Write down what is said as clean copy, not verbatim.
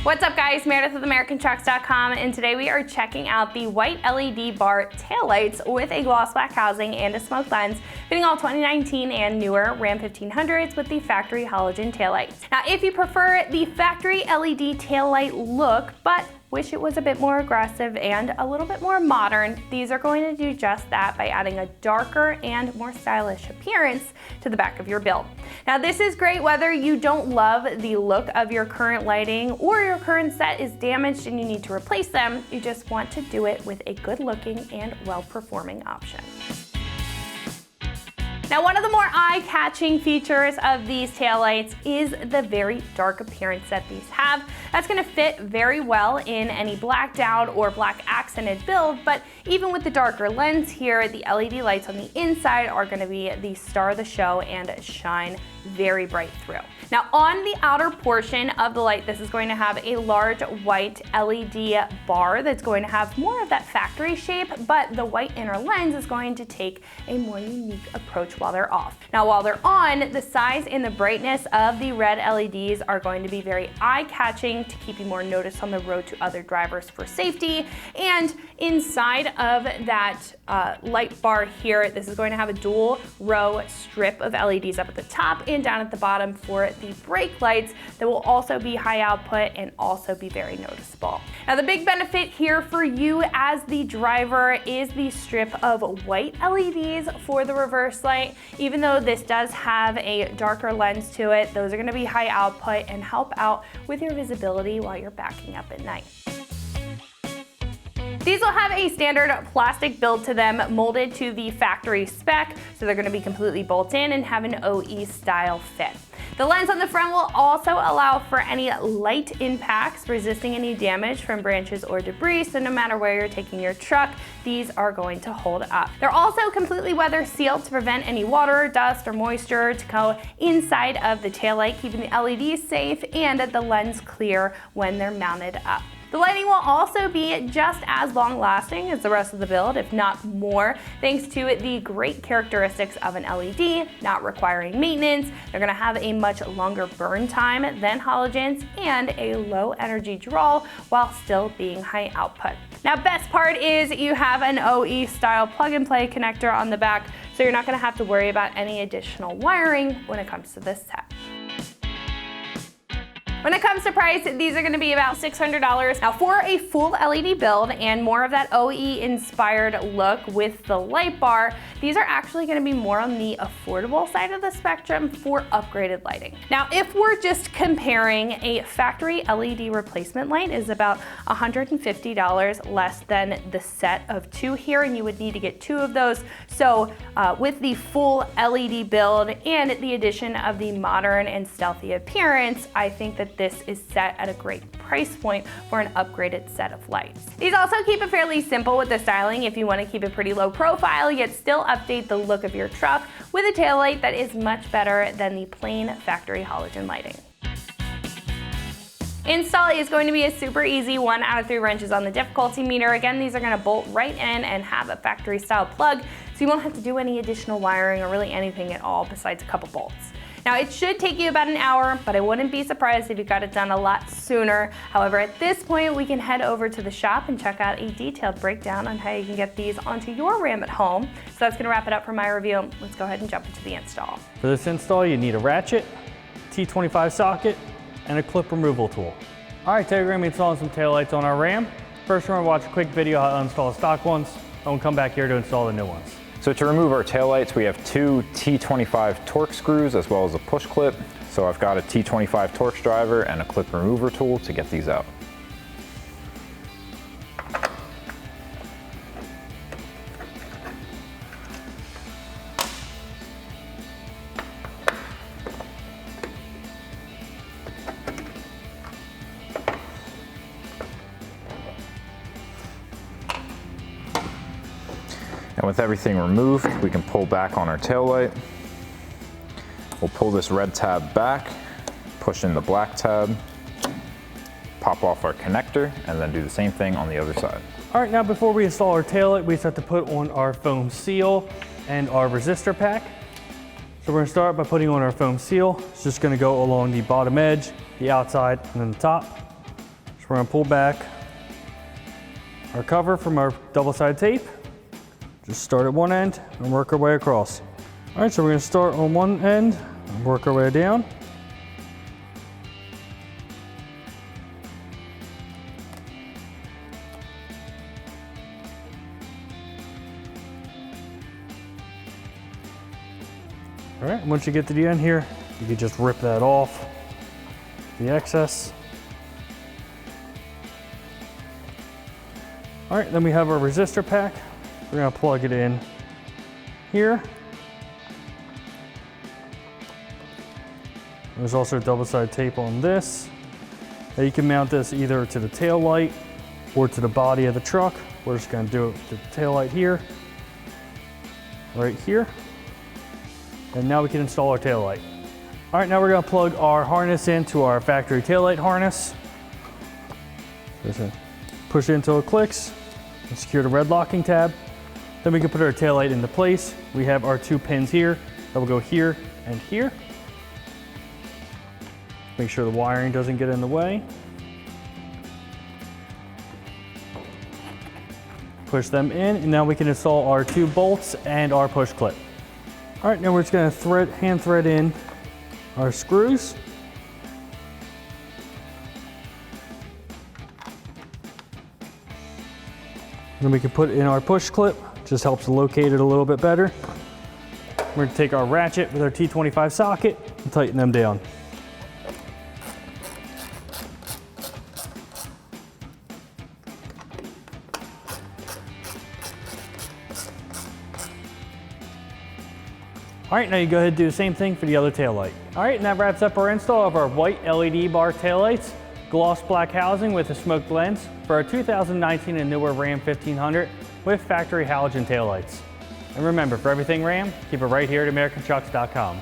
What's up guys, Meredith with AmericanTrucks.com, and today we are checking out the white LED bar taillights with a gloss black housing and a smoke lens, fitting all 2019 and newer Ram 1500s with the factory halogen taillights. Now if you prefer the factory LED taillight look, but wish it was a bit more aggressive and a little bit more modern, these are going to do just that by adding a darker and more stylish appearance to the back of your build. Now this is great whether you don't love the look of your current lighting or your current set is damaged and you need to replace them. You just want to do it with a good looking and well-performing option. Now, one of the more eye-catching features of these taillights is the very dark appearance that these have. That's going to fit very well in any blacked out or black accented build, but even with the darker lens here, the LED lights on the inside are going to be the star of the show and shine very bright through. Now on the outer portion of the light, this is going to have a large white LED bar that's going to have more of that factory shape, but the white inner lens is going to take a more unique approach while they're off. Now while they're on, the size and the brightness of the red LEDs are going to be very eye-catching to keep you more noticed on the road to other drivers for safety. And inside of that light bar here, this is going to have a dual row strip of LEDs up at the top and down at the bottom for the brake lights that will also be high output and also be very noticeable. Now the big benefit here for you as the driver is the strip of white LEDs for the reverse light. Even though this does have a darker lens to it, those are going to be high output and help out with your visibility while you're backing up at night. These will have a standard plastic build to them, molded to the factory spec, so they're going to be completely bolt in and have an OE style fit. The lens on the front will also allow for any light impacts, resisting any damage from branches or debris, so no matter where you're taking your truck, these are going to hold up. They're also completely weather sealed to prevent any water, dust, or moisture to go inside of the taillight, keeping the LEDs safe and the lens clear when they're mounted up. The lighting will also be just as long lasting as the rest of the build, if not more, thanks to the great characteristics of an LED, not requiring maintenance. They're gonna have a much longer burn time than halogens and a low energy draw while still being high output. Now, best part is you have an OE style plug and play connector on the back, so you're not gonna have to worry about any additional wiring when it comes to this set. When it comes to price, these are going to be about $600. Now for a full LED build and more of that OE inspired look with the light bar, these are actually going to be more on the affordable side of the spectrum for upgraded lighting. Now if we're just comparing, a factory LED replacement light is about $150 less than the set of two here, and you would need to get two of those. So with the full LED build and the addition of the modern and stealthy appearance, I think that this is set at a great price point for an upgraded set of lights. These also keep it fairly simple with the styling if you want to keep it pretty low profile, yet still update the look of your truck with a taillight that is much better than the plain factory halogen lighting. Install is going to be a super easy 1 out of 3 wrenches on the difficulty meter. Again, these are going to bolt right in and have a factory style plug, so you won't have to do any additional wiring or really anything at all besides a couple bolts. Now it should take you about an hour, but I wouldn't be surprised if you got it done a lot sooner. However, at this point, we can head over to the shop and check out a detailed breakdown on how you can get these onto your Ram at home. So that's gonna wrap it up for my review. Let's go ahead and jump into the install. For this install, you need a ratchet, T25 socket, and a clip removal tool. All right, today we're gonna be installing some taillights on our Ram. First, we're gonna watch a quick video how to install the stock ones, and we'll come back here to install the new ones. So to remove our taillights, we have 2 T25 Torx screws as well as a push clip. So I've got a T25 Torx driver and a clip remover tool to get these out. And with everything removed, we can pull back on our taillight. We'll pull this red tab back, push in the black tab, pop off our connector, and then do the same thing on the other side. All right, now before we install our taillight, we just have to put on our foam seal and our resistor pack. So we're gonna start by putting on our foam seal. It's just gonna go along the bottom edge, the outside, and then the top. we're gonna pull back our cover from our double-sided tape. Just start at one end and work our way across. All right, so we're gonna start on one end and work our way down. All right, once you get to the end here, you can just rip that off, the excess. All right, then we have our resistor pack. We're gonna plug it in here. There's also double-sided tape on this. Now you can mount this either to the tail light or to the body of the truck. We're just gonna do it to the tail light here, right here. And now we can install our tail light. All right, now we're gonna plug our harness into our factory tail light harness. Just push it until it clicks and secure the red locking tab. Then we can put our tail light into place. We have our 2 pins here that will go here and here. Make sure the wiring doesn't get in the way. Push them in, and now we can install our 2 bolts and our push clip. All right, now we're just gonna hand thread in our screws. Then we can put in our push clip, just helps locate it a little bit better. We're gonna take our ratchet with our T25 socket and tighten them down. All right, now you go ahead and do the same thing for the other tail light. All right, and that wraps up our install of our white LED bar taillights, gloss black housing with a smoked lens for our 2019 and newer Ram 1500 with factory halogen taillights. And remember, for everything Ram, keep it right here at AmericanTrucks.com.